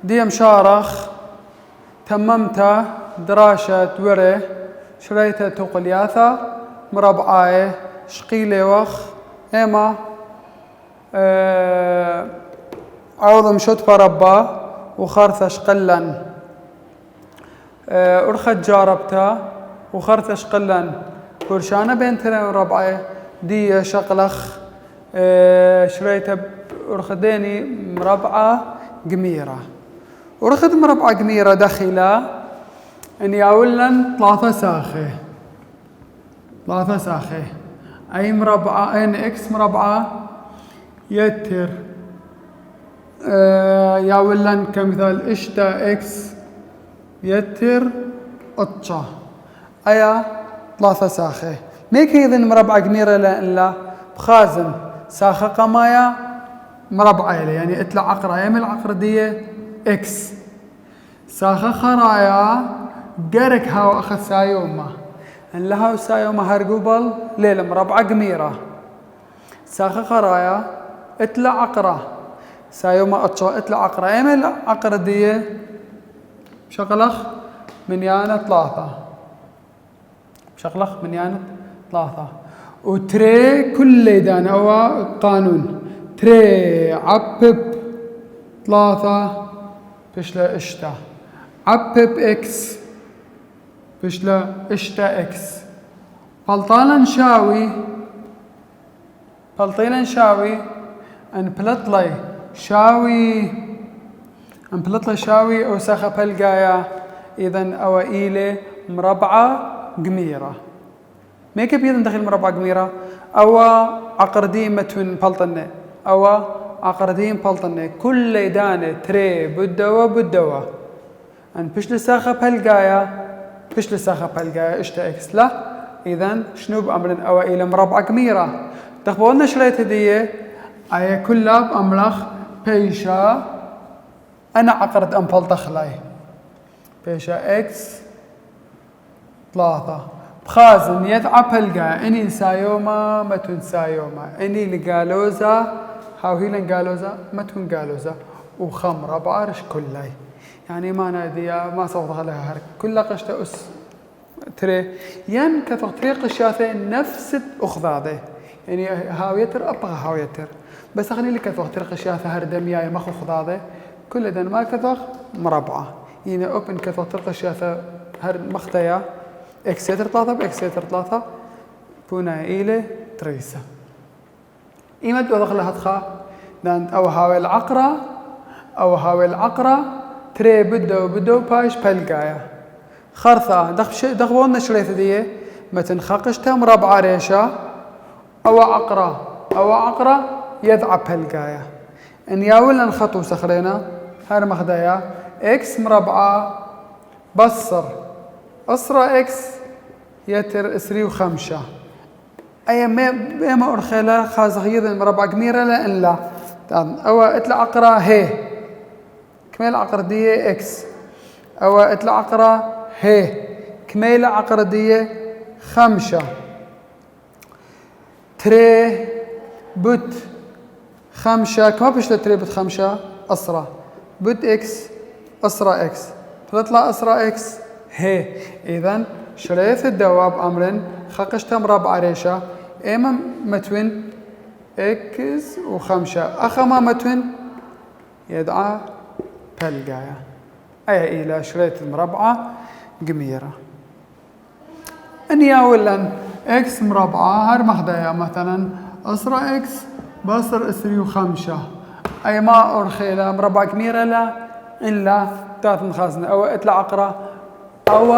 دي مشارخ تممت دراشة وره شريته تقلياثة مربعاي شقيلي وخ إما عوضم شوت بربا وخرثش قلا أرخد جاربتا وخرثش قلا برشانة بين ترين وربعاي دي شقلخ شريته أرخديني مربعة قميرة ورخد مربعة قميرة دخيلة إن ياولن ثلاثة ساخة أي مربعة إن إكس مربعة يتر ياولن كمثال إشتا إكس يتر أطشا أيا 3 ساخة ميك هيذن مربعة قميرة لا بخازن ساخة قمايا مربعة يعني اطلع عقرة يم العقرة دي إكس ساخة خرايا قرك هاو أخذ سايومة إن لها سايومة هرقوبل ليلة مربعة قميرة ساخة خرايا اطلع عقرة سايومة أطشا اطلع عقرة يم العقرة دي بشغلخ منيانة 3 وتري كل دان هو قانون تري عبب 3 بشلا اشتا عبب اكس بشلا اشتا اكس بلطانا شاوي ان بلطلي شاوي او ساخة بلقايا اذن او ايلي مربعة قميرة ميك بيدن داخل مربعة قميرة او عقردين متون بلطنة او عقردين بلطنة كل دانة تري بدوا ان بشل ساخة بلقايا اشتا اكس لا اذن شنو بأمرن او الى مربعة قميرة تخبرنا شريت هدية اي كلها بأمرخ بيشا انا عقرد ام بلطخلاي بيشا اكس 3 بخازن يتعب هلقا اني سايوما متون سايوما اني لقالوزا هاوهيلن قالوزا متون قالوزا وخمرة بعرش كلها يعني ما نادية ما صوتها لها هرك كلها قشتة أس تري ين كثر طريق الشاثة نفس أخذاذة يعني هاويتر أبغى هاويتر بس أغني لك كثر طريق الشاثة هردم ياي مخ أخذاذة كل دن ما كثر مربعة يعني أوبن كثر طريق الشاثة هرد مختيا إكسيتر 3 بإكسيتر 3 بونا إيلي تريسة إيمت ودخلها تخا دانت أو هاوي العقرة تري بدو باش بلقايا خرثة دخبونا شريث دي متن خاقشتها مربعة ريشة أو عقرة يذعب بلقايا إن ياولن خطو سخرينا هار مخدايا إكس مربعة بصر أسرة إكس يتر إسري وخمسة أي ما أرخيلا خازخ يذن مربع قميرة لأن لا أو إتلا عقرة هي كميل عقرة دي إكس أو إتلا عقرة هي كميل عقرة دي 5 تري بوت 5 كما بيشتى تري بوت 5 أسرة بوت إكس أسرة إكس تطلع أسرة إكس هي إذن شريث الدواب أمرن خاقشتها مربع ريشة إما متون إكس و5 أخما متون يدعى بلقايا أي إلى شريث المربعة قميرة أنيا ولن إكس مربعة هر مخدايا مثلا أسرة إكس بصر إسري و5 أي ما أرخيلا مربع قميرة لا إلا تاثن خازنة أو إتلا عقرة أو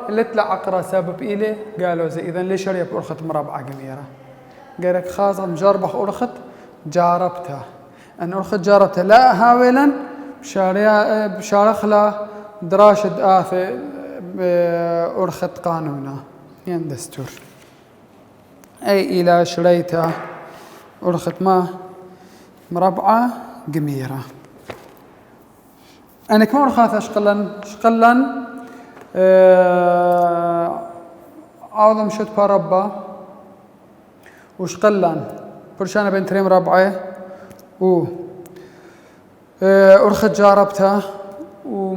اللي طلع عقرة سبب إلي قالوا زي إذن ليش ريب أرخت مربعة قميرة قالك خاصة مجربخ أرخت جاربتها أن أرخت جاربتها لا هاولا بشارخلا دراشة آفة أرخت قانونا ين دستور أي إلى شريتها أرخت ما مربعة قميرة أنا كما أرخاتها شقلا عوضم شد باربا وشقلان برشانة بين تريم ربعي و أرخت جاربتها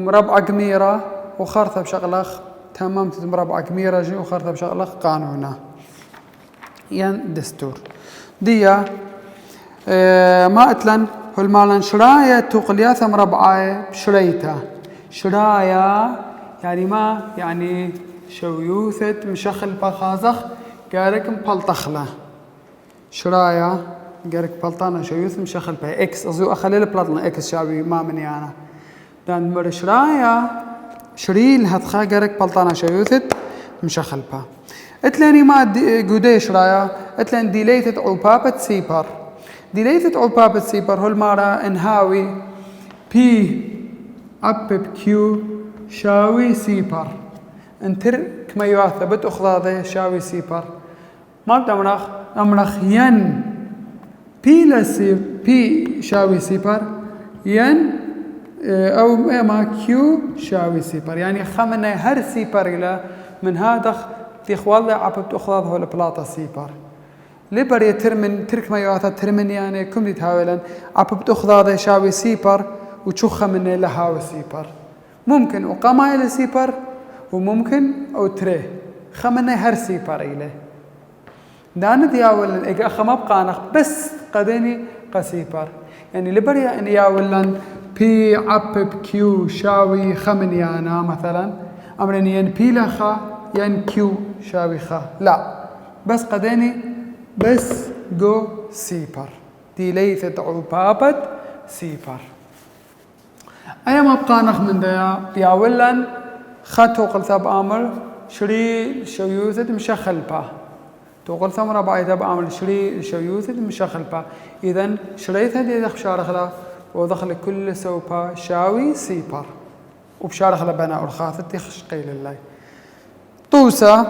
ومربعة قميرة وخرطة بشغلخ تمام مربعة قميرة جي وخرطة بشغلخ قانونا ين دستور ديا ما اتلن هل مالن شرايا تقلياثا مربعة بشريتا شرايا يعني ما يعني شويوثت مشخل بخازخ قارك مبلطخله شرايا قارك بلطانا شويوث مشخل بها اكس ازو اخلي بلطنا اكس شاوي ما مني انا دان مر شرايا شريل هتخا قارك بلطانا شويوثت مشخل بها اتلاني ما قودي شرايا اتلان ديليتت عبابة سيبر ديليتت عبابة سيبر هول مارا انهاوي بي اب كيو شاوي سيبر انتر كما يثبت اخذاذه شاوي سيبر ما بدنا امرخ ين بي لسي بي شاوي سيبر ين او ما كيو شاوي سيبر يعني خمنه هر سيبر الى من هذا تخوالله عبت اخذاذ هو البلاطه سيبر لبر يترمن ترك ما يعطى ترمن يعني كم يتهاولا عبت اخذاذ شاوي سيبر وتشخ من لها سيبر ممكن وقما الى سيبر وممكن او تري خمنه هر سيبر الى دانا دياول اجا خما بقانخ بس قدني قسيبر يعني لبريا ان ياولن بي عب كيو شاوي خمن يانا مثلا امرن ين بي لخا ين كيو شاوي خا لا بس قدني بس جو سيبر دي ليثت عبابة سيبر ايا ما بقانخ من ديا ياولن خاتو قلثاب امر شري شويوثت مشخل با توقل ثمرة بعيدة بعمل شري شويوثت مشخل با إذن شريت هذه دخل شارخلا ودخل كل سوبا شاوي سيبر وبشارخلا بناء الخاثت يخش قيل الله طوسة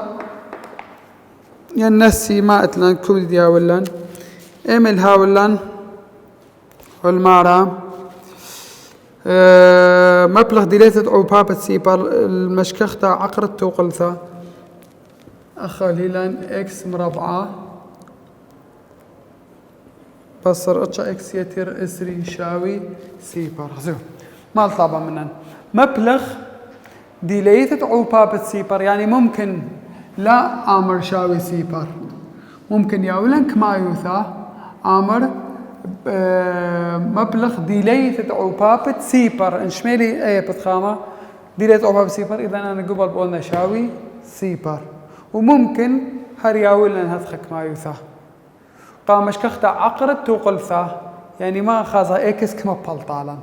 ينسي ما اتلان كل دياولن امل هاولن والمارا مبلغ ديليتت عبابة سيبر المشكخة عقرت توقلثا أخليلان إكس مربعة بصر أتشا إكس يتر إسري شاوي سيبر زو ما طلبا منن مبلغ ديليتت عبابة سيبر يعني ممكن لا آمر شاوي سيبر ممكن ياولن كما يوثا آمر مبلغ ديليتت عبابة سيبر انشميلي ايه بتخامة ديليتت عبابة سيبر إذا أنا قبل بقولنا شاوي سيبر وممكن هرياول لن هدخك ما يوثا قامش كختا عقرت توقلثا يعني ما خازا اكس كما بلطالا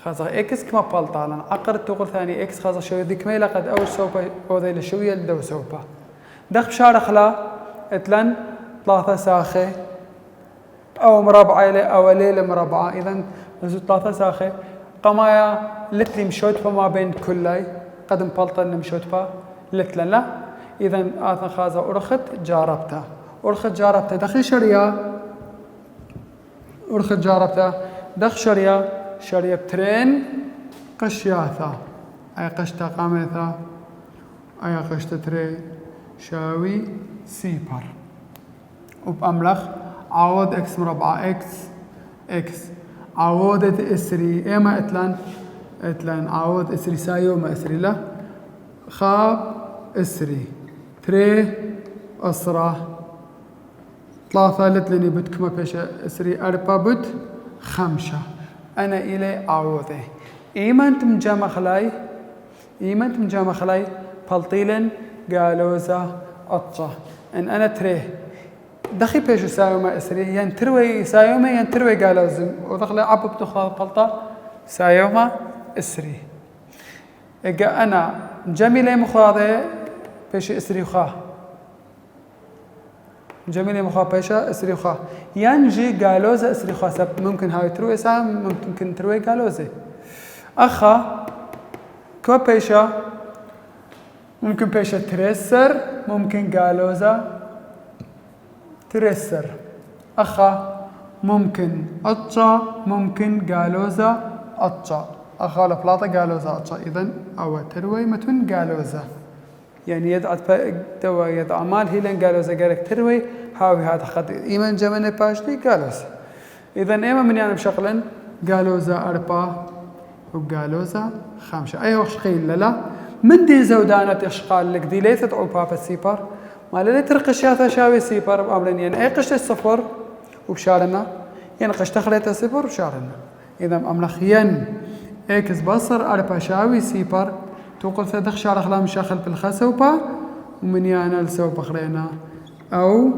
خازا اكس كما بلطالا عقرت توقل ثاني اكس خازا شوية ذيك ميلا قد اوش سوبا او ذي لشوية لدو سوبا دخ شارخلا اتلن 3 ساخة او مربعة او ليلة مربعة اذن نزو 3 ساخة قمايا لتلي مشوتفا ما بين كلي قدم بلطن مشوتفا لتلن لا اذن اثن خازا ارخت جاربتا دخل شريا ارخت جاربتا دخ شريا بترين قشياثا اي قشتا قاميثا اي قشتا تري شاوي سيبر وبأملخ عوض اكس مربعة اكس عوضت اسري ايما اتلان عوض اسري سايو ما اسري لا خاب اسري تري اسرة 3 لتلني بتكما بيشا اسري 4 بت 5 انا الي عوضه ايمنت مجامع خلاي بلطيلن قالوزا اطشا ان انا تري دخي بيشو سايوما اسري ينتروي سايوما ينتروي قالوزم ودخل عبب تخلى بلطة سايوما اسري اجا انا جميلة مخاضة بيش اسري وخاه جميلة مخا بيشا اسري وخاه ينجي قالوزة اسري وخاه سب ممكن هاي تروي سام ممكن تروي قالوزة اخا كوا بيشا ممكن بيشا تريسر ممكن قالوزة تريسر اخا ممكن اطشا ممكن قالوزة اطشا اخا لبلاطة قالوزة اطشا اذن او تروي متون قالوزة يعني يدعى توا يدعى مال هيلن قالوزة قالك تروي هاوي هذا خد ايمن جمنة باشتي قالوزة اذن ايما من يعني بشغلن قالوزة 4 وقالوزة 5 أي وش قيل لا من دي زودانة إشقال لك دي ليثت عبابة سيبر ما ليت رقشياتها شاوي سيبر بأمرين يعني أي قشت الصفر وبشارنا يعني قشت خليتها صفر وبشارنا إذا أملخ ين إكس بصر أربا شاوي سيبر توقل ثدخ شار خلام شاخل بالخسوبة ومن يانا لسوبة خلينا أو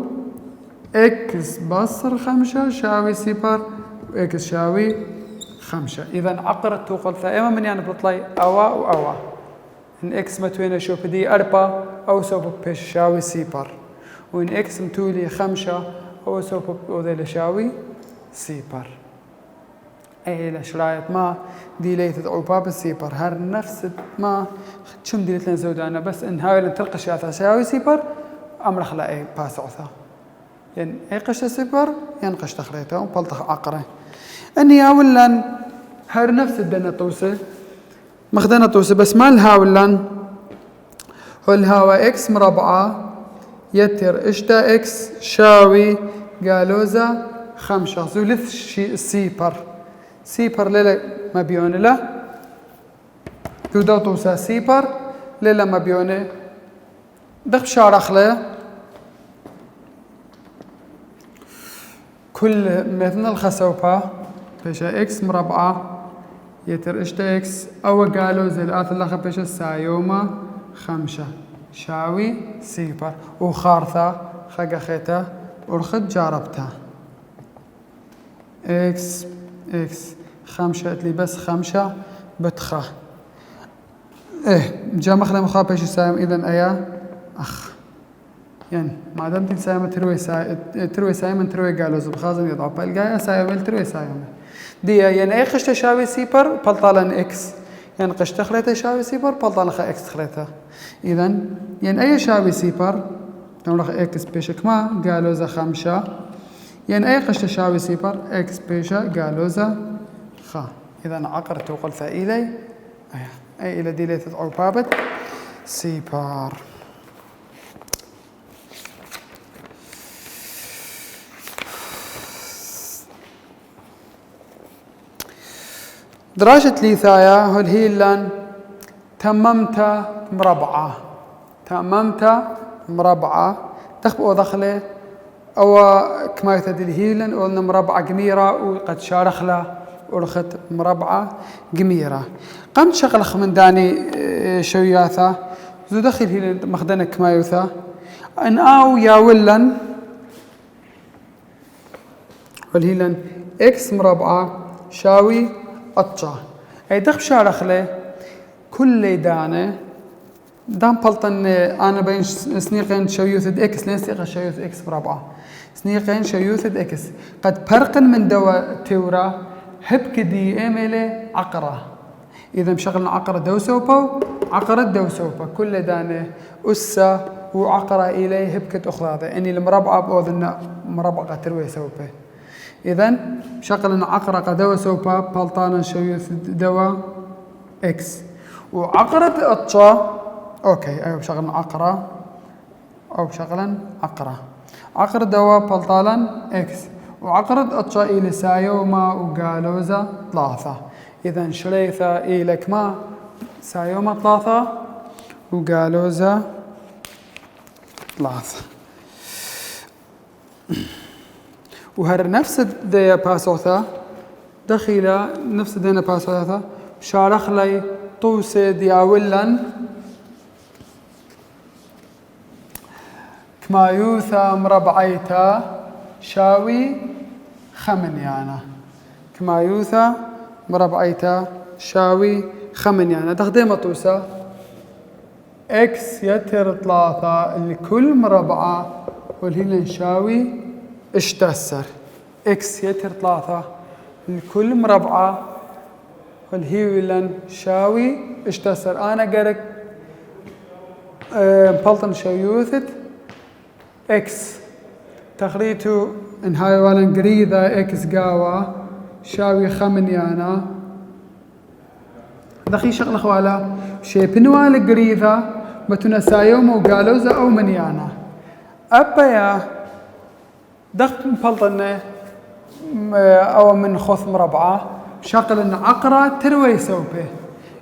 إكس بصر 5 شاوي سيبر وإكس شاوي 5 إذا عقرت توقل ثائمة من يانا بطلي أوا وأوا إن إكس متوينة شوف دي 4 أو سوف بيش شاوي سيبر وإن إكس متولي 5 أو سوف بوذي شاوي سيبر أي لشرايط ما دي ليت عباب السيبر هر نفس ما شم دي لين زودانا بس إن هاي اللي تلقى شيء شاوي سيبر أمر خلا أي باس عثا يعني أي قش سيبر ينقش تخريته وبلطخ عقره أني أولا هر نفس الدنا توسه مخدنا توسه بس ما الهاولن هو الهاوى إكس مربعة يتر إشتا إكس شاوي قالوزة 5 ثلث سيبر سيبر ليلة ما بيونه له يودا توسا سيبر ليلة ما بيونه دخ شارخ له كل مثل الخسوبة بيشا إكس مربعة يتر إشتا إكس أو قالوا زي الآثر لخ بيشا سايوما 5 شاوي سيبر وخارثة خاقا خيتا ورخد جاربتها إكس 5 لي بس 5 بتخا جا مخنا مخابش سايم إذن أيا أخ يعني ما دام تي سايم تروي سايم تروي قالوا زبخازن يضعب الجاية سايم تروي سايم دي يعني أي قشة شاوي سيبر بلطالا إكس يعني قشة خليتها شاوي سيبر بلطالا خا إكس خليتها إذن يعني أي شاوي سيبر نمرخ إكس بيشك ما قالوا زا 5 يعني أي قشة شاوي سيبر إكس بيشا قالوا زا خا إذا عقرت وقلت إلي أي إلى دي ليث عبابة سيبر دراسة ليثايا هل هي لان تممت مربعة تخبئ دخله أو كما يتدل هيلن قلنا مربعة قميرة وقد شارخله ورخت مربعة قميرة قمت شغلخ من داني شوياثة زو دخل هيلن مخدنك كما يوثا أن أو يا ولن والهيلن إكس مربعة شاوي أطشا أي دخل شارخله كل دانه دام بلطن أنا بين سنيقين شيوثد إكس لين سنيقة شيوث إكس مربعة سنيقين شيوثد إكس قد فرق من دوا تورا هبك دي إيميلي عقرة إذا مشغلنا عقرة دوسوبا عقرة دوسوبا كل دانة أسا وعقرة إليه هبكة أخرى إني المربعة بأوذن مربعة تروي سوبا إذا مشغلنا عقرة دوسوبا بلطانا شيوث دوا إكس وعقرة أطشا أوكي أيوة بشغلنا عقرة أو بشغلا عقرة دوا بلطالا إكس وعقرة أطشا إلى سايوما وقالوزا 3 إذا شريثة إلى كما سايوما 3 وقالوزا 3 وهر نفس دي باسوثا دخيلة نفس دينا باسوثا شارخ لي طوسي دياولن كما يوثا مربعيتا شاوي 8 كما يوثا مربعيتا شاوي 8 تخديمة طوسا إكس يتر 3 لكل مربعة والهيلن شاوي اشتسر إكس يتر 3 لكل مربعة والهيلن شاوي اشتسر أنا قرق بلطن شيوثت إكس تخريتو إن هاي والن قريدة إكس قاوة شاوي 8 دخي شغل خوالا شي بنوال قريدة متنا سايوم وقالوزة أو منيانا أبايا دخ بلطن أو من خوث مربعة شغل إن عقرة تروي سوبه.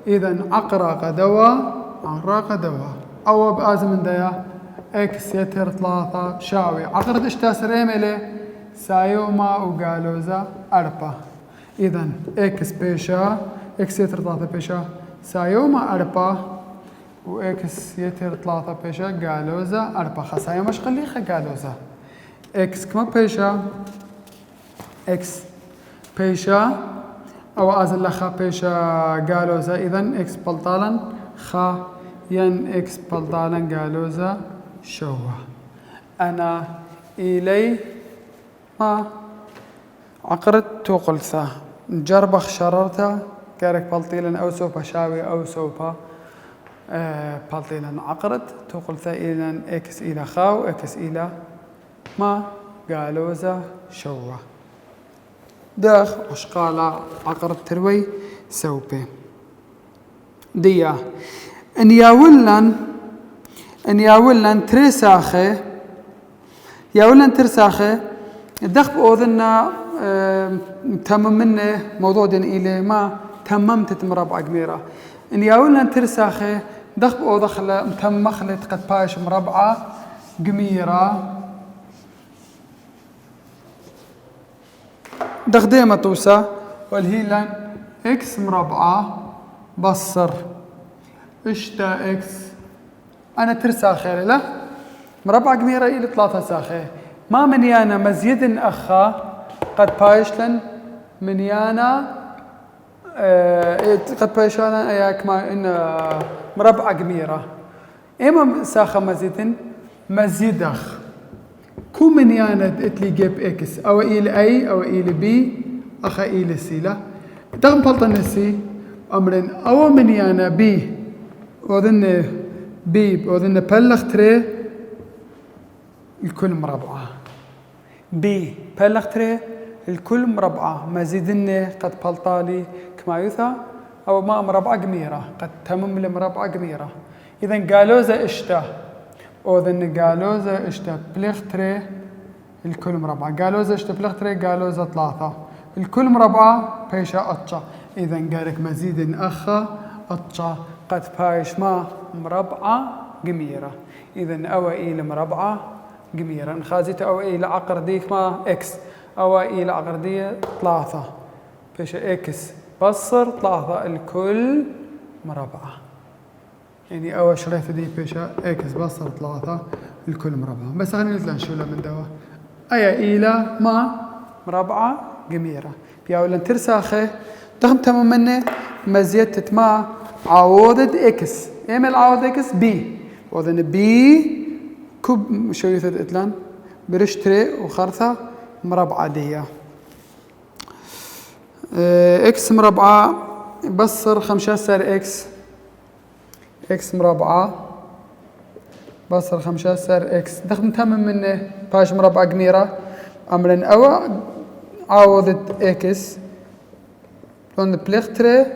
إذا عقرة قدوة عقرة قدوة أو بآزم من ديا إكس يتر 3 شاوي عقرة إشتا سريملي سايوما وقالوزا أربا. إذا إكس بيشا إكس يتر 3 بيشا سايوما أربا وإكس يتر 3 بيشا قالوزا أربا. خسايوما مش خليخة قالوزا إكس كما بيشا إكس بيشا أو أزل خا بيشا قالوزا. إذن إكس بلطالا خا ين إكس بلطالا قالوزا شوه. أنا إلي ما عقرت توقلثا جربخ شررتا كارك بلطيلا أو سوبا شاوي أو سوبا بلطيلا عقرت توقلثا إلى إكس إلى خاو إكس إلى ما قالوزا شوه. داخ أشقالا عقرت تروي سوبي ديا إن ياولن ترساخي ياولن ترساخي الدخب أوذنا تمم منه موضوع دين إلي ما تممت مربع قميرة. إن ياولن ترساخي دخب أوذخل متمخلت قد بايش مربعة قميرة دخديمة توسا والهيلان إكس مربعة بصر إشتا إكس أنا ترساخي لا مربع قميرة إلى 3 ساخي ما منيانا مزيد أخا قد بايشلن منيانا قد بايشانا أياك ما إن مربع قميرة إما ساخة مزيد أخ كو منيانا اتلي جيب إكس أو إلى أي أو إلى بي أخا إلى سي لا دغم بلطن السي أمرين أو منيانا بي وذن بي وذن بلغ تري الكل مربعة بي بلغ تري الكل مربعة مزيدني قد بلطالي كما يثا أو ما مربعة قميرة قد تمم لمربعة قميرة. إذن قالوزا إشتا وذن قالوزا إشتا بلغ تري الكل مربعة قالوزا إشتا بلغ تري قالوزا 3 الكل مربعة بيشا أطشا. إذن قالك مزيد أخا أطشا قد بايش ما مربعة قميرة. إذن أو إلى مربعة قميرة نخازيت أو إلى عقر ديك ما إكس أو إلى عقر دي 3 بيش إكس بصر 3 الكل مربعة. يعني أول شريط دي بيش إكس بصر 3 الكل مربعة. بس أنا نطلع نشوله من دوا أي إلى ما مربعة قميرة بياولا ترساخي دخم تمام منه مزيدت ما عوضد إكس إيميل عوض إكس بي وذن بي كوب شو يثد إتلان برشتري وخرثة مربعة دية إكس مربعة بصر 15 إكس مربعة بصر 15 إكس دخم تمام منه باش مربعة قميرة أمرن أو عوضت إكس لون بليختري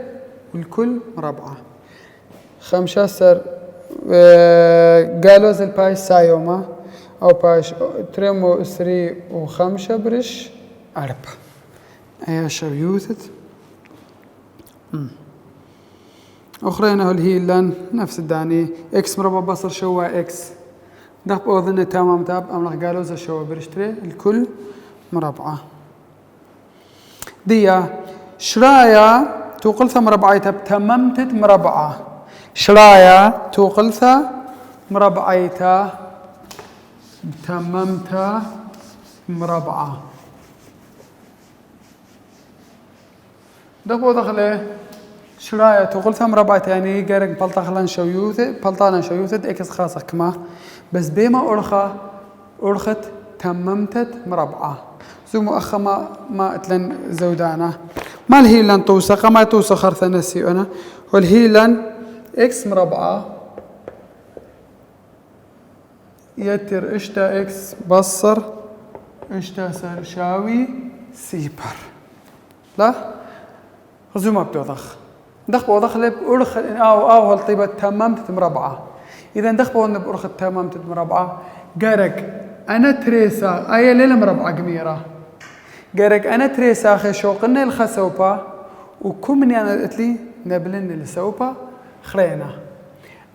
والكل مربعة 15 قالوز الباش سايوما أو باش تريمو 3 و5 برش 4 أيها شريوثت أخرينه الهيلان نفس الداني إكس مربع بصر شوا إكس دخب أوذن تمام تاب أملاح قالوز شوا برش تري الكل مربعة ديا شرايا توقلثة مربعيتها بتممتت مربعة شرايا توقلثة مربعيتها بتممتها مربعة دقو دخله شرايا توقلثة مربعيتها يعني قارك بلطخلان شويوثة بلطانا شويوثة إكس خاصة كما بس بيما أرخت تممتت مربعة زو مؤخا ما اتلن زودانا ما الهيلان توسق ما توسق خرثة نسي أنا والهيلان إكس مربعة يتر إشتا إكس بصر إشتا سر شاوي سيبر لا زو ما بتوضخ دخ بوضخ لب أرخ أو هالطيبة تممت مربعة إذا دخ بوضخ بأرخ تممت مربعة قارك أنا تريسا أي ليلة مربعة قميرة قارك أنا تريسا خي شوقنا الخسوبة وكم يعني قلت لي نبلن السوبا خرينا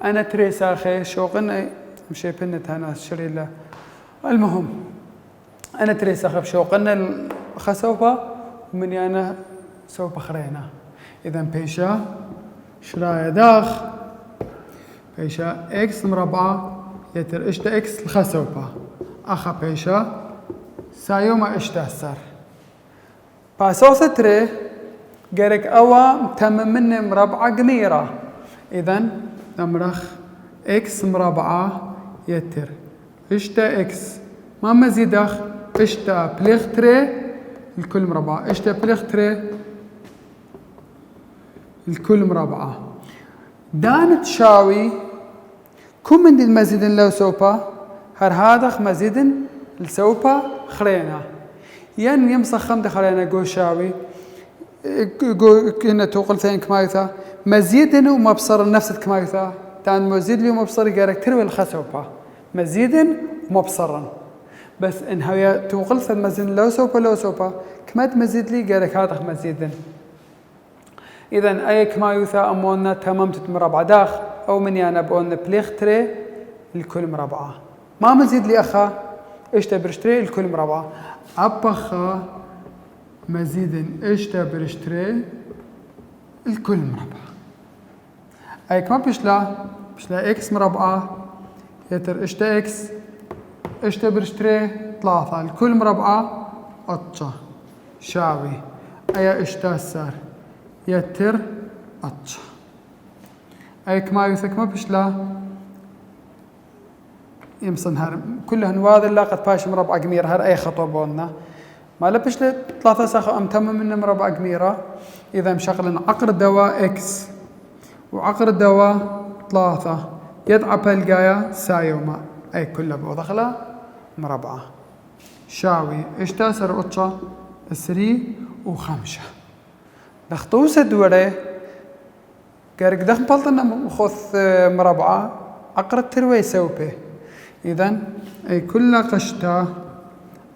أنا تري ساخي شوقنا مشي بنت أنا شري له المهم أنا تري ساخي بشوقنا الخسوبا ومن أنا سوبا خرينا إذا بيشا شرايا داخ بيشا إكس مربعة يتر إشتا إكس الخسوبا أخا بيشا سايوما إشتا سر باسوسة تري قرق أوا تم من مربعة قميرة إذن نمرخ إكس مربعة يتر إشتا إكس ما مزيدخ إشتا بليخ تري الكل مربعة إشتا بليخ تري الكل مربعة دان تشاوي كم من المزيد لو سوبا هادخ مزيد السوبا خرينا ين يمسخ خمد خرينا جو شاوي جو كنا توقل ثين كمايثا مزيد ومبصر نفس كمايثا تان مزيد لي ومبصر جارك تروي الخسوبا مزيد ومبصرا بس إن هي توقل ثين مزيد لو سوبا كمات مزيد لي جارك هادخ مزيد إذن أي كما يوثا أمونا تمامت مربع داخ أو من يانا بقولنا بليخ تري الكل مربعة ما مزيد لي أخا إشتا برشتري الكل مربعة أبخا مزيد إشتا برشتري الكل مربعة أي كما بشلا إكس مربعة يتر إشتا إكس إشتا برشتري 3 الكل مربعة أطشا شاوي أي إشتا سار يتر أطش أي كما يثكما بشلا يمصن هر كلهن واذ لا قد باش مربع قمير هر أي خطوة بولنا ما لبشلت 3 ساخة أمتم من مربع قميرة إذا مشغلن عقر دواء إكس وعقر دواء 3 يدعب الجاية سايوما أي كلها بوضخلة مربعة شاوي إشتاسر أطشا 3 و5 دختوسة دورة كارك دخل بلطنا خذ مربعة عقرة تروي سوبه إذن أي كل قشتا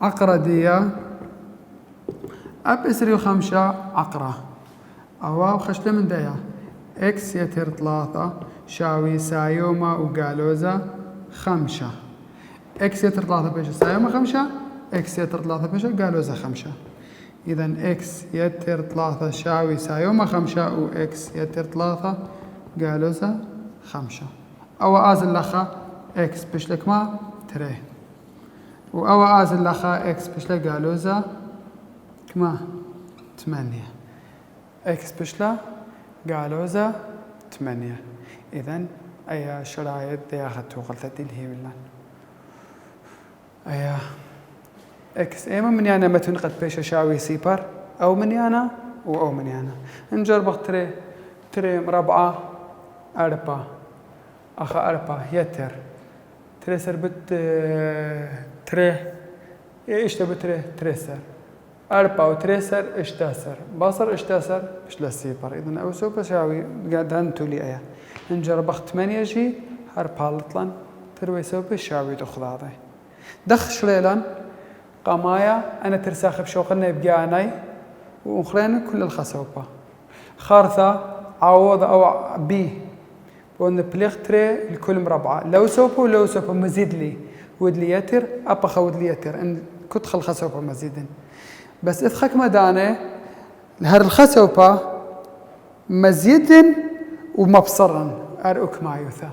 عقرة ديا أب 3 و5 عقرة أو خشلة من ديا إكس يتر 3 شاوي سايوما وقالوزا 5 إكس يتر 3 بيش سايوما 5 إكس يتر 3 بيش قالوزا 5 إذن إكس يتر 3 شاوي سايوما 5 و إكس يتر 3 قالوزا 5 أو آزل لخا إكس بشلك ما تري وأو آزل لخا إكس بشلك قالوزا كما 8 إكس بشلا قالوزا 8 إذن أي شرايط دياخت وغلطتي الهي بالله أي إكس إما من يانا متن قد بيش شاوي سيبر أو من يانا أو من يانا نجرب تري مربعة 4 أخا 4 يتر تري سربت تري إيش تبي تري سر 4 وتري سر إشتاسر باصر إشتاسر مش للسيبر إذن أو سوبر شاوي قاعدان تولي أيا نجرب 8 جي هر بالطلن تروي سوبر شاوي تأخذ هذا دخ شليلان قمايا أنا ترساخ بشوقنا بجاني وأخرين كل الخسوبة خارثة عوض أو بي وأن بليغ تري الكل مربعة لو سوبة مزيد لي ود لي يتر أبخ ود لي يتر إن كدخل خسوبة مزيدا بس إذخك مدانة لهر الخسوبة مزيد ومبصرا أرؤك ما يوثا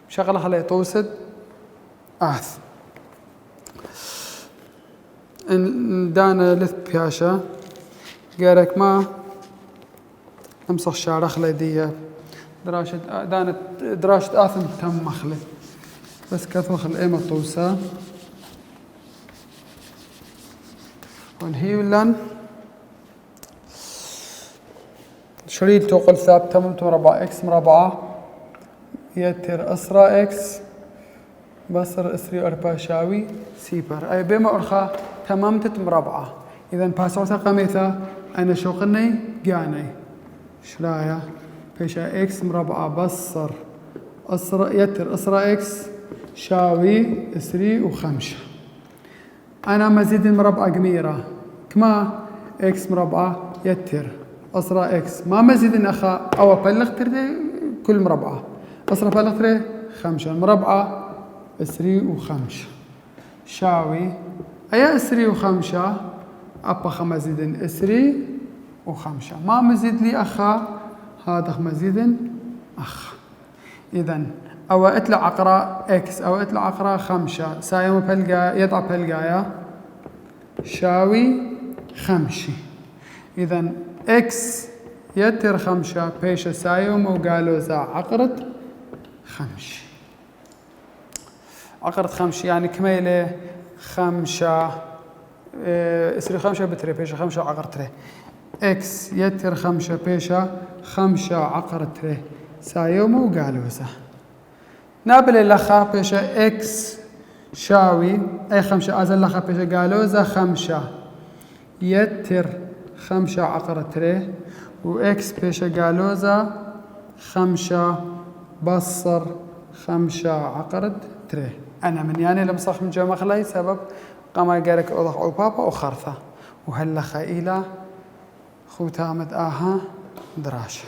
شغلة خلي توسد أعث إن دانا لث بياشا قالك ما امسخ شعر خلي دي دراشة آثم تم مخلي بس كثو خل إيمة طوسا والهيولان شريط توقل ثابت تممت مربع إكس مربعة يتر أسرى إكس بصر أسري 4 شاوي سيبر أي بما أرخى تممت مربعة إذن باسوتا قميثا أنا شوقني قاني شرايا بيشا إكس مربعة بصر أسرى يتر أسرى إكس شاوي 3 و5 أنا مزيد مربعة قميرة كما إكس مربعة يتر أصرا إكس ما مزيد أخا أو بلغ تري كل مربعة أصرا بلغ تري 5 مربعة 3 و5 شاوي أيا 3 و5 أبا 5 مزيد 3 و5 ما مزيد لي أخا هذا مزيد أخ إذن أو أطلع أقرأ إكس أو أطلع أقرأ 5 سايم بلقى يضع بلقايا شاوي 5 إذن إكس يتر 5 بيش سايم وقالوا زا عقرد 5 عقرد 5 يعني كميلة 5 اسري 5 بتري بيش 5 عقرد تري إكس يتر 5 بيش 5 عقرد تري سايم وقالوا زا نابل اللخا بيش إكس شاوي أي 5 أزل لخا بيش قالوا زا 5 يتر 5 عقرد تري وإكس بيش قالوزا 5 بصر 5 عقرد تري أنا من يعني لمصخ من جمع خلاي سبب قام قالك أوضح عبابا وخرثة وهلا خائلة خوتامد آها دراشة